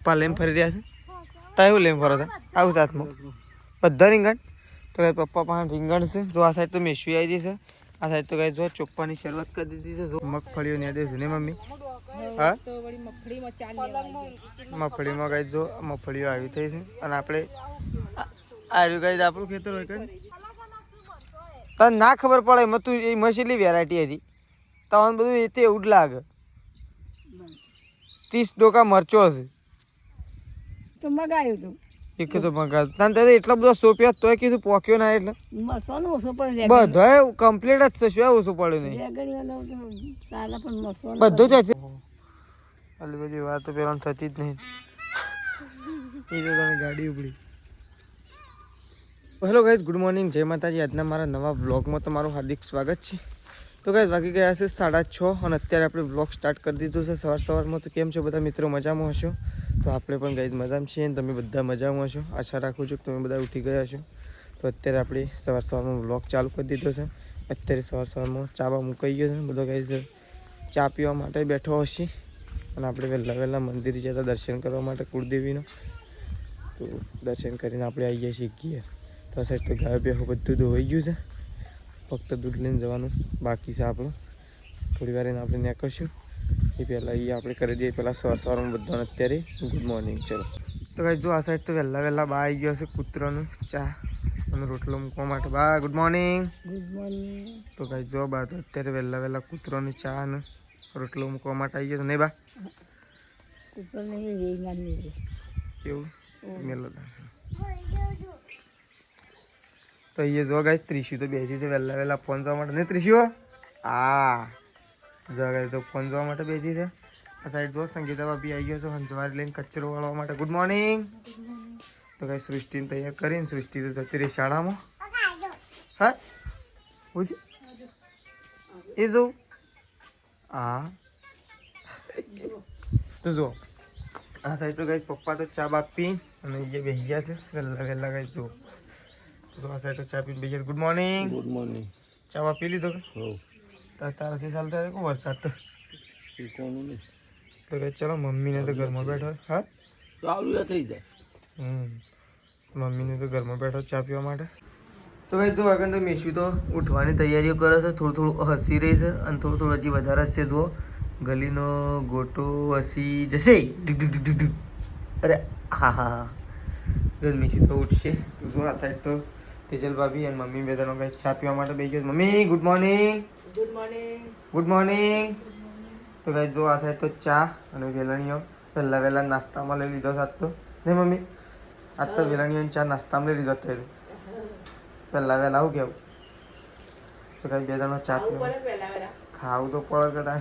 પપ્પા લઈને ફરી રહ્યા છે. તા એવું લઈને ફરો છો આવું સાથમાં બધા રીંગણ તો ભાઈ પપ્પા પાસે રીંગણ છે. જો આ સાઈડ તો મેસવી આવી જશે. આ સાઈડ તો ગાઈસ જો ચોપ્પાની શરૂઆત કરી દીધી છે. જો મગફળીઓ ને દેશું ને મમ્મી. હા મગફળીમાં ગાઈસ જો મગફળીઓ આવી થઈ છે અને આપણે આર્યું ગાઈસ આપણું ખેતર હોય કે તને ના ખબર પડે એમાં તું એ મછલી વેરાયટી હતી તમને બધું એ એવું જ લાગે. 30 ડોકા મરચો હશે તો મગાયું તું એક તો મગા તને તો એટલો બધો સોપ્યો તોય કીધું પોક્યો ના એટલે મરસોનું ઓછું પડે બધો કમ્પ્લીટ જ છે. શું ઓછું પડ્યું નહીં બધું જ છે. આટલી બધી વાતો પેલા થતી જ નહીં. એ તો તને ગાડી ઉપડી. હેલો ગાઈઝ, ગુડ મોર્નિંગ, જય માતાજી. આજના મારા નવા વ્લોગમાં તમારું હાર્દિક સ્વાગત છે. તો ગાઈઝ વાગી ગયા છે 6:30 અને અત્યારે આપણે વ્લોગ સ્ટાર્ટ કરી દીધું છે સવારમાં. તો કેમ છો બધા મિત્રો, મજામાં હશો? તો આપણે પણ ગાઈઝ મજામાં છીએ અને તમે બધા મજામાં હશો. આશા રાખું છું કે તમે બધા ઉઠી ગયા છો. તો અત્યારે આપણે સવારમાં વ્લોગ ચાલુ કરી દીધો છે. અત્યારે સવારમાં ચાવા મુકાઈ ગયો છે બધો ગાઈઝ. ચા પીવા માટે બેઠો હશે અને આપણે વહેલા મંદિર જતા દર્શન કરવા માટે કુળદેવીનો. તો દર્શન કરીને આપણે આવી જઈએ છીએ ઘેર. તો આ સાઈડ તો ગાય બેહો બધું ધોવાઈ ગયું છે. ફક્ત દૂધ લઈને જવાનું બાકી છે આપણું. થોડી વાર એને આપણે નીકળશું એ પહેલાં એ આપણે કરી દઈએ પહેલાં સવારમાં બધાને અત્યારે ગુડ મોર્નિંગ. ચલો તો ભાઈ જો આ સાઈડ તો વહેલા બા આવી ગયો છે કૂતરાનું ચા અને રોટલો મૂકવા માટે. બા ગુડ મોર્નિંગ. Good morning. તો ભાઈ જો બા તો અત્યારે વહેલા કૂતરાની ચા અને રોટલો મૂકવા માટે આવી ગયો છે. નહીં બા એવું મેલો તો અહીંયા જો ગાઈસ ત્રીસી તો બેસી છે વહેલા ફોન જોવા માટે. નહીં ત્રીસીઓ હા જો ગાઈસ તો ફોન જોવા માટે બેસી છે. આ સાઈડ જો સંગીતા ભાભી આવી ગયો છે હંજવારી લઈને કચરો વાળવા માટે. Good morning. તો ગાઈસ સૃષ્ટિને તૈયાર કરીને સૃષ્ટિ તો જતી રહી શાળામાં. હા પૂછ એ જો હા તો જો આ સાઈડ તો ગાઈસ પપ્પા તો ચા બાપી અને એ બેસી ગયા છે વહેલા ગાઈસ જો. તો આ સાઈડ તો ચા પીને બેસી. Good morning. Good morning. ચા બા પી લીધો કે? હો તારાથી ચાલતા કો વરસાદ તો કોનું નહીં તો કે ચલો મમ્મીને તો ઘરમાં બેઠો. હા ચાલુ થઈ જાય. મમ્મીને તો ઘરમાં બેઠો ચા પીવા માટે. તો ભાઈ જો આગળ તો મેશુ તો ઉઠવાની તૈયારીઓ કરે છે. થોડું હસી રહી છે અને થોડું હજી વધારે જ છે. જુઓ ગલીનો ગોટો હસી જશે. અરે હા મેશુ તો ઉઠશે. જો આ સાઈડ તો તેજલ ભાભી અને મમ્મી બે ત્રણ કઈ ચા પીવા માટે બેસી ગયો. Mummy good morning. Good morning. Good morning. તો ભાઈ જો આ સાઈડ તો ચા અને વેલણીઓ વહેલા નાસ્તામાં લઈ લીધો સાત તો નહીં મમ્મી. આજ તો વેલણીઓ ચા નાસ્તામાં લઈ લીધો અત્યારે વહેલા આવું કેવું. તો કઈ બે જણો ચા પીવા ખાવું તો પડે કે તાર.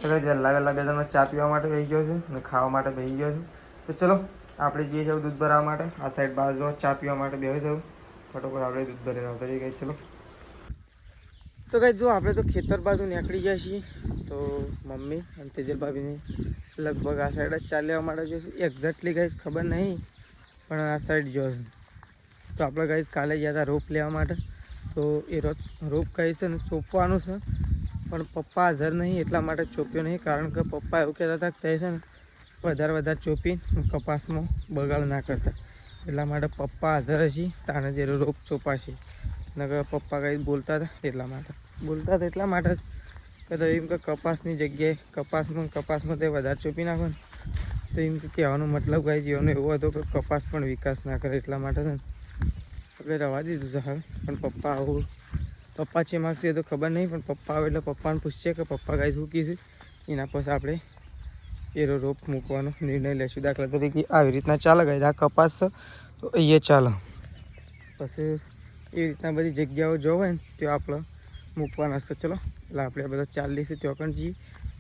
તો કઈ વહેલા બે જણો ચા પીવા માટે બેસી ગયો છે અને ખાવા માટે બેસી ગયો છે. તો ચલો આપણે જઈએ છીએ દૂધ ભરવા માટે. આ સાઈડ બાજુ ચા પીવા માટે બેસે છે. ફટોફટ આપણે દૂધ ભરીને આવતા જઈએ ગઈ. ચલો તો કઈ જો આપણે તો ખેતર બાજુ નીકળી ગયા છીએ. તો મમ્મી અને તેજલ ભાભીને લગભગ આ સાઈડ જ ચા લેવા માટે જઈશું. એક્ઝેક્ટલી ગાઈસ ખબર નહીં પણ આ સાઈડ જો છે. તો આપણે ગાઈસ કાલે ગયા હતા રોપ લેવા માટે. તો એ રોપ કહે છે ને ચોપવાનું છે પણ પપ્પા હાજર નહીં એટલા માટે ચોપ્યો નહીં. કારણ કે પપ્પા એવું કહેતા હતા કે તે છે ને વધારે ચોપી કપાસમાં બગાડ ના કરતા એટલા માટે પપ્પા હાજર હશે તાને જે રોપ ચોપાશે. નકર પપ્પા કંઈ બોલતા હતા એટલા માટે જ કે તો એમ કે કપાસની જગ્યાએ કપાસમાં તે વધારે ચોપી નાખો ને તો એમ કે કહેવાનો મતલબ કાંઈ જીવનો એવો હતો કે કપાસ પણ વિકાસ ના કરે એટલા માટે છે ને આપણે રવા દીધું છે હવે. પણ પપ્પા છે માગશે એ તો ખબર નહીં પણ પપ્પા આવે એટલે પપ્પાને પૂછશે કે પપ્પા કાંઈ શું કીધું એના પછી આપણે એરો રોપ મૂકવાનો નિર્ણય લઈશું. દાખલા તરીકે આવી રીતના ચાલે ગઈ આ કપાસ તો અહીંયા ચાલે પછી એ રીતના બધી જગ્યાઓ જોવાય ને ત્યાં આપણે મૂકવાના છે. ચલો એટલે આપણે બધા ચાલીસ ત્યાં પણ જઈએ.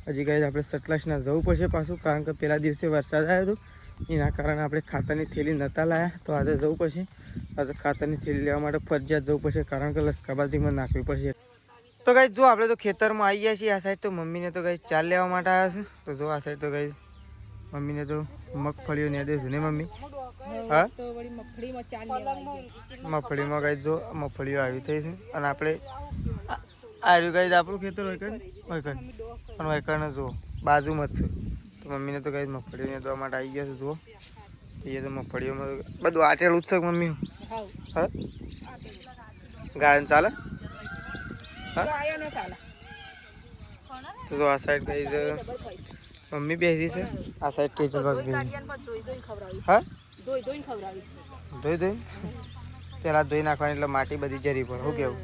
હજી કાંઈ આપણે સટલાસના જવું પડશે પાછું કારણ કે પહેલા દિવસે વરસાદ આવ્યો હતો એના કારણે આપણે ખાતરની થેલી નહોતા લાવ્યા. તો આજે જવું પડશે. આજે ખાતરની થેલી લેવા માટે ફરજિયાત જવું પડશે કારણ કે લસકાબાજીમાં નાખવી પડશે. તો ગાઈસ જો આપણે તો ખેતરમાં આવી ગયા છીએ. આ સાઈડ તો મમ્મીને તો ગાઈસ ચાલ લેવા માટે આવ્યા છે. તો જો આ સાઈડ તો ગાઈસ મમ્મીને તો મગફળીઓ ને દેશું ને મમ્મી. હા મગફળીમાં ગાઈસ જો મગફળીઓ આવી થઈ છે અને આપણે આવ્યું ગાઈસ આપણું ખેતર હોય કણ અને વૈકણ જો બાજુમાં જ છે. તો મમ્મીને તો કઈ મગફળીને તો માટે આવી ગયા છે જુઓ એ તો મગફળીઓમાં બધું આટેલું જ છે મમ્મી હા ગાયન ચાલે હા તો જો આ સાઈડ ગઈ છે મમ્મી બેસી છે આ સાઈડ તેજલ ભાભી હા ધોઈ ધોઈ પેલા ધોઈ નાખવાની એટલે માટી બધી જરી પર શું કેવું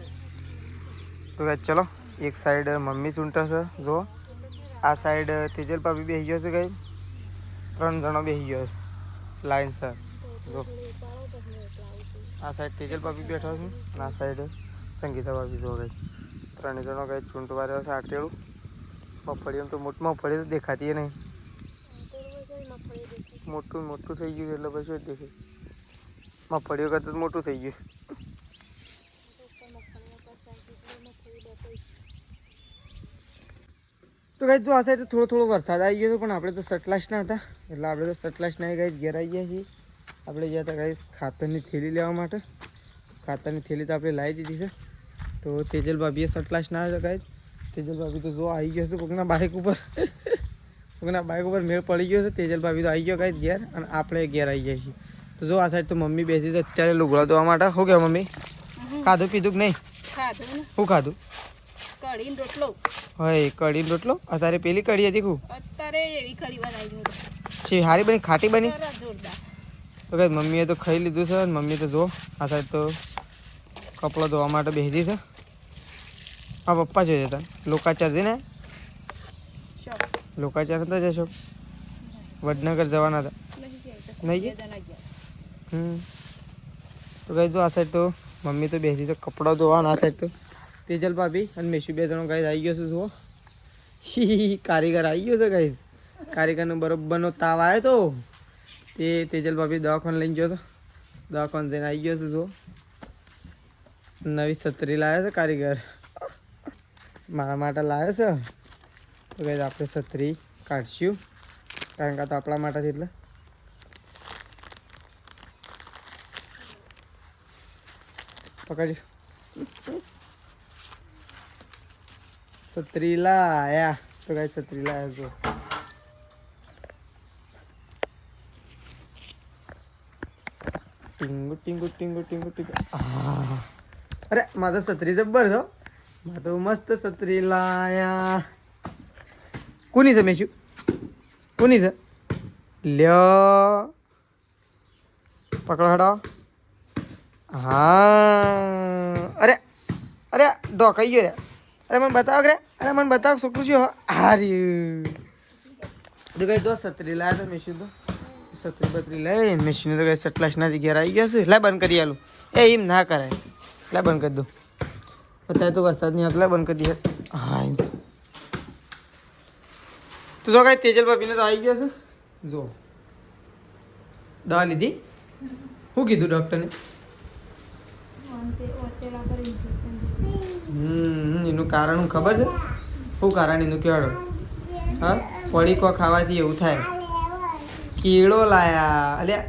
તો ચલો એક સાઈડ મમ્મી સૂંટા છે જો આ સાઈડ તેજલ ભાભી બેસી ગયો છે કઈ 3 જણો બેસી ગયો છે લાઈન સર જો આ સાઈડ તેજલ ભાભી બેઠો છે અને આ સાઈડ સંગીતા ભાભી જો ગઈ 3 જણો કઈ ચૂંટવા રહ્યો છે આટેલું મગફળી એમ તો મગફળી તો દેખાતી નહીં મોટું મોટું થઈ ગયું એટલે પછી દેખે મગફળીઓ કરતાં મોટું થઈ ગયું તો કઈ જો આ સાઈડ થોડો વરસાદ આવી ગયો હતો પણ આપણે તો સટલાશ ના હતા એટલે આપણે તો સટલાશ ના કઈ ઘેર આવી ગયા છીએ આપણે ગયા હતા કઈ ખાતરની થેલી લેવા માટે ખાતરની થેલી તો આપણે લાવી દીધી છે તો તેજલ ભાભીએ સટલાશ ના હતા કઈ તેજલ ભાભી તો જો આવી ગયો છે કોકના બાઇક ઉપર મેળ પડી ગયો છે તેજલ ભાભી તો આવી ગયો કઈ ઘેર અને આપણે ઘેર આવી ગયા છીએ તો જો આ સાઈડ તો મમ્મી બેસી છે અત્યારે લુગડા ધોવા માટે શું કહે મમ્મી ખાધું પીધું કે નહીં શું ખાધું કઢીનો રોટલો હોય કઢીનો રોટલો અત્યારે પેલી કઢી હતી ખૂબ અત્યારે એવી કઢી બનાવી છે હારી બની ખાટી બની જોરદાર તો કઈ મમ્મીએ તો ખાઈ લીધું છે મમ્મી તો જો આ સાઈડ તો કપડાં ધોવા માટે બેસી છે હા પપ્પા જોઈએ હતા લોકાચાર છે ને લોકાચાર હતા જશો વડનગર જવાના હતા નહીં ગયા તો કઈ જો આ સાઈડ તો મમ્મી તો બેસી છે કપડાં ધોવાના આ સાઈડ તો તેજલ ભાભી અને મેશુ 2 જણો ગાઈઝ આવી ગયો છે જુઓ કારીગર આવી ગયો છે ગાઈઝ કારીગરનો બરોબરનો તાવ આવ્યો તો તે તેજલ ભાભી દવાખાને લઈને ગયો હતો દવાખાને જઈને આવી ગયો છે જુઓ નવી છત્રી લાવ્યા છે કારીગર મારા માટે લાવ્યો છે તો ગાઈઝ આપણે છત્રી કાઢશું કારણ કે આ તો આપણા માટે છે એટલે પકડજો છત્રી લાયા તો કઈ છત્રી લાયા જો ટીંગુ ટીંગુ ટીંગુ ટીંગુ ટીંગુ અરે મારે છત્રી જબ્બર છો મારે તો મસ્ત છત્રી લાયા કોની છે મેશુ કોની છે લ્યો પકડો હડો હા અરે અરે ઢોકાઈ ગયો રે અરે મને બતાવો કે અરે મને બતાવો છોકરું શું હાર્યું તો કઈ દો છત્રી લાયા તો મેશી તો છત્રી બત્રી લઈ મેશીને તો કઈ સટલાશ ના ઘેર આવી ગયા છે લા બંધ કરી આલું એ એમ ના કરાય લા બંધ કરી દઉં અત્યારે તો વરસાદની હકલા બંધ કરી દે હા તો જો કઈ તેજલ ભાભીને તો આવી ગયો છે જો દવા લીધી શું કીધું ડૉક્ટરને એનું કારણ હું ખબર છે શું કારણ એનું કહેવાડો હા પડીકો ખાવાથી એવું થાય કેળો લાયા અલ્યા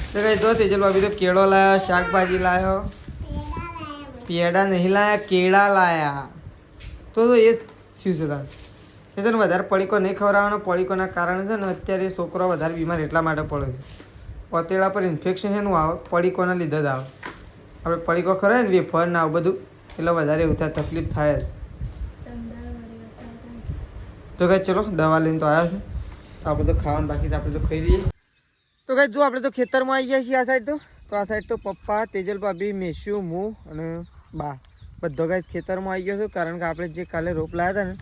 તો કઈ તો તેજલ ભાભી તો કેળો લાયો શાકભાજી લાયો પેડા નહીં લાયા કેળા લાયા તો એ થયું છે તાર એ છે ને વધારે પડીકો નહીં ખવડાવવાનો પડીકોના કારણે છે ને અત્યારે છોકરો વધારે બીમાર એટલા માટે પડે છે પતેડા પર ઇન્ફેક્શન એનું આવે પડીકોના લીધે જ આવે આપણે પડીકો ખરાય ને વેફર ને આવું બધું એટલે વધારે એવું થાય તકલીફ થાય જ તો કઈ ચલો દવા લઈને તો આવ્યા છે આપણે તો ખાવાનું બાકી છે આપણે તો ખાઈ દઈએ તો કઈ જો આપણે તો ખેતરમાં આવી ગયા છીએ આ સાઈડ તો આ સાઈડ તો પપ્પા તેજલ ભાભી મેશુ હું અને બા બધો ગાય ખેતરમાં આવી ગયો છું કારણ કે આપણે જે કાલે રોપ લાવ્યા હતા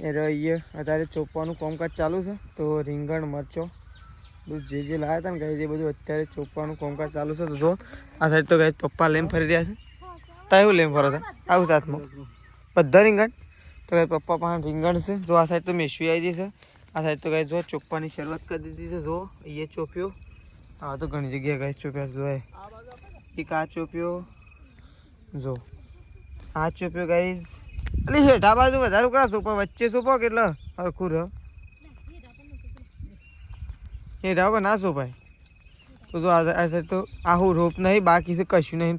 ને એ રહીએ અત્યારે ચોપવાનું કામકાજ ચાલુ છે તો રીંગણ મરચો બધું જે લાવ્યા હતા ને ગાય એ બધું અત્યારે ચોપવાનું કામકાજ ચાલુ છે તો જો આ સાઈડ તો ગાય પપ્પા લઈને ફરી રહ્યા છે તા એવું લઈને ફરો છે આવું સાથમાં બધા રીંગણ તો ગાય પપ્પા પાસે રીંગણ છે જો આ સાઈડ તો મેશવી આવી જશે આ સાઈડ તો ગાય જો ચોપવાની શરૂઆત કરી દીધી છે જો એ ચોપ્યો આ તો ઘણી જગ્યાએ ગાય ચોપ્યા જો એક આ ચોપ્યો જો આ ચોપ્યો ગાઈઝ એટલે હેઠા બાજુ વધારે કરા સોપા વચ્ચે સોપો કેટલા હરખું રહ હેઠા પર ના સોપાય તો જો આ સાઈડ તો આવું રોપ નહીં બાકી છે કશું નહીં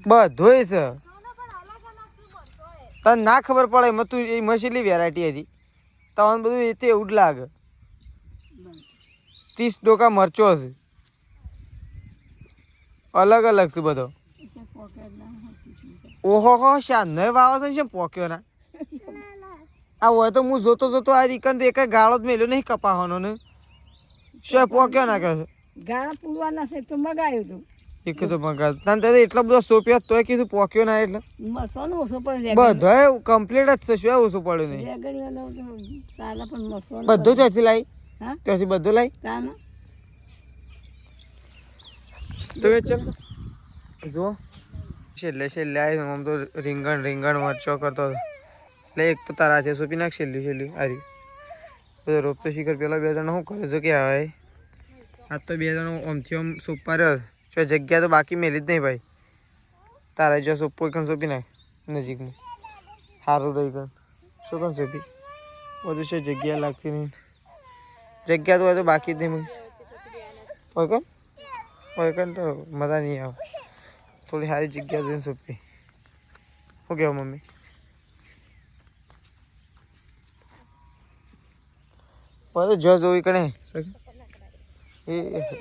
બધું છે તને ના ખબર પડે એમાં તું એ મછલી વેરાયટી હતી તમને બધું એ તો એવું જ લાગે 30 ડોકા મરચો હશે અલગ અલગ છે બધો ઓહો હો શાનો વાવો છે શું પોક્યો ના આ હોય તો હું જોતો જોતો આ રીકન એક ગાળો જ મેલ્યો નહીં કપાવાનો ને શું પોક્યો ના કહે ગાળા પૂરવાના છે તો મગાયું હતું એક તો મગા તને તો એટલો બધો સોપ્યો તોય કીધું પોક્યો ના એટલે મરસો નું ઓછો પડે બધો કમ્પ્લીટ જ છે શું ઓછું પડ્યું નહીં રેગડીઓ ચાલે પણ મરસો બધું ત્યાંથી લાવી હા ત્યાંથી બધું લાવી તાને તો કે ચાલ જુઓ છેલ્લે છેલ્લે આવી આમ તો રીંગણ મરચો કરતો હતો એટલે એક તો તારા છે સોંપી નાખ છેલ્લી હારી બધો રોપ તો શીખર પેલા 2 જણા શું કરે છે કે હવે આ તો 2 જણા આમથી આમ સોંપવા રહ્યો છે જગ્યા તો બાકી મેલી જ નહીં ભાઈ તારા જો સોંપો એકણ સોંપી નાખ નજીકમાં સારું રહી ગયું શું કણ સોંપી બધું છે જગ્યા લાગતી નહીં જગ્યા તો હોય તો બાકી જ નહીં હોય કણ તો મજા નહીં આવે થોડી સારી જગ્યા જોઈને સોંપી શું કહેવું મમ્મી બધું જો જોઈ કણે એ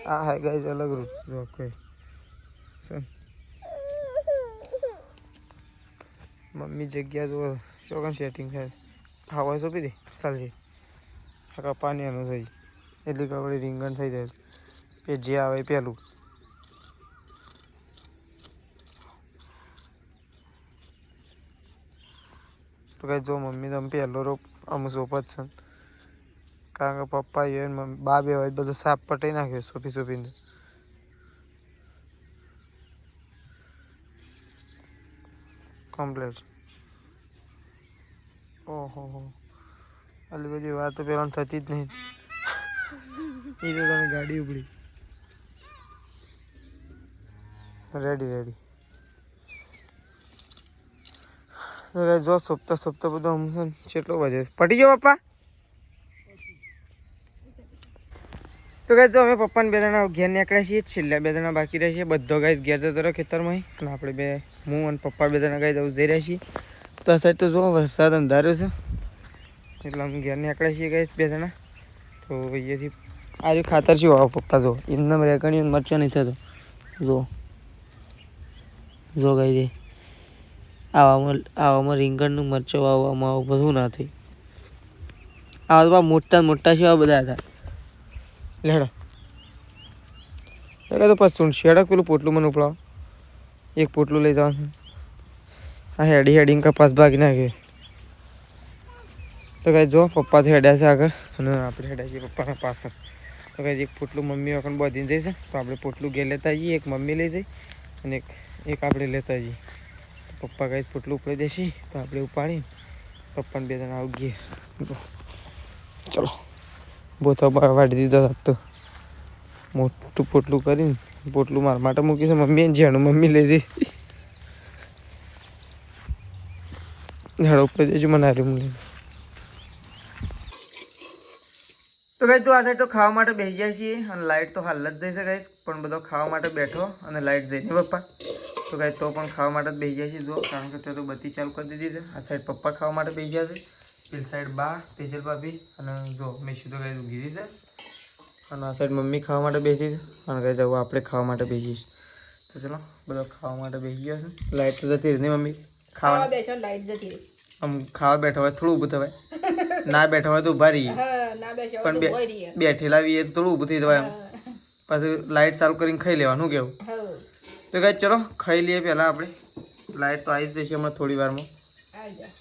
આ હા ગાઈઝ અલગ રૂપ કોઈ મમ્મી જગ્યા જો ચોકન સેટિંગ થાય હવા સોંપી દે ચાલશે આખા પાણી એનું થઈ એટલી કપડી રીંગણ થઈ જાય એ જે આવે પેલું તો કઈ જો મમ્મી તમે પહેલો રોપ અમુક સોપ જ છે કારણ કે પપ્પા એ બા બે હોય બધું સાફ પટાઈ નાખ્યો સોપીને કમ્પ્લીટ ઓહો આટલી બધી વાત તો પેલા થતી જ નહીં એ તો તને ગાડી ઉપડી રેડી જો સોપતા બધું આમ છે કેટલો વધે પટી ગયો પપ્પા તો ગાઈસ જો અમે પપ્પાને 2 જણા ઘેર નીકળ્યા છીએ છેલ્લા 2 જણા બાકી રહ્યા છીએ બધો ગાઈસ ઘેર જતો રહ્યો ખેતરમાં અને આપણે હું અને પપ્પા 2 જણા ગાઈસ જઈ રહ્યા છીએ તો આ સાઈડ તો જો વરસાદ અંધાર્યો છે એટલે અમે ઘેર નીકળ્યા છીએ ગાઈસ 2 જણા તો અહીંયાથી આ ખાતર છે વાવ પપ્પા જો એમને રેકણી મરચો નહીં થતો જો ગાઈસ આવામાં રીંગણનું મરચો વાવવામાં આવું બધું ના થઈ આવા મોટા છે બધા હતા લેડો તો પછી શેડક પેલું પોટલું મને ઉપડાવો એક પોટલું લઈ જવાનું આ હેડિંગ કપાસ ભાગી નાખે તો કઈ જો પપ્પા તો હેડ્યા છે આગળ અને આપણે હેડ્યા છીએ પપ્પાના પાછળ તો કઈ એક પોટલું મમ્મી વખત બધીને જઈશે તો આપણે પોટલું ઘેર લેતા જઈએ એક મમ્મી લઈ જઈ અને એક આપણે લેતા જઈએ પપ્પા કઈ પોટલું ઉપડી દેશે તો આપણે ઉપાડીને પપ્પાને 2 જણા આવું ઘેર ચલો બોથો વાડી દીધો તો મોટું પોટલું કરીને પોટલું મારા માટે મૂકી છે મમ્મી જેનું મમ્મી લઈ જઈ ઝાડ ઉપર દેજો મને હારી લઈને તો ગાઈસ તો આ સાઈડ તો ખાવા માટે બેસી જાય છીએ અને લાઇટ તો હાલ જ જઈ છે ગાઈસ પણ બધો ખાવા માટે બેઠો અને લાઇટ જઈને પપ્પા તો ગાઈસ તો પણ ખાવા માટે બેસી જાય છે જો કારણ કે તો બત્તી ચાલુ કરી દીધી છે આ સાઈડ પપ્પા ખાવા માટે બેસી ગયા છે પેલી સાઈડ બા તેજલ ભાભી અને જો મેશી તો ગાઈસ ઊંઘી છે અને આ સાઈડ મમ્મી ખાવા માટે બેસી છે અને ગાઈસ હવે આપણે ખાવા માટે બેસી તો ચલો બધો ખાવા માટે બેસી ગયા છે લાઇટ તો જતી રહી ને મમ્મી ખાવા બેઠો લાઈટ જતી રહી આમ ખાવા બેઠા હોય થોડું ઊભું થવાય ના બેઠા હોય તો ઊભા રહીએ ના બેસો પણ બેઠેલા આવીએ તો થોડું ઊભું થઈ જવાય એમ પાછું લાઇટ ચાલુ કરીને ખાઈ લેવાનું કેવું તો ગાઈસ ચલો ખાઈ લઈએ પહેલાં આપણે લાઇટ તો આવી જ જશે હમણાં થોડી વારમાં આવી જા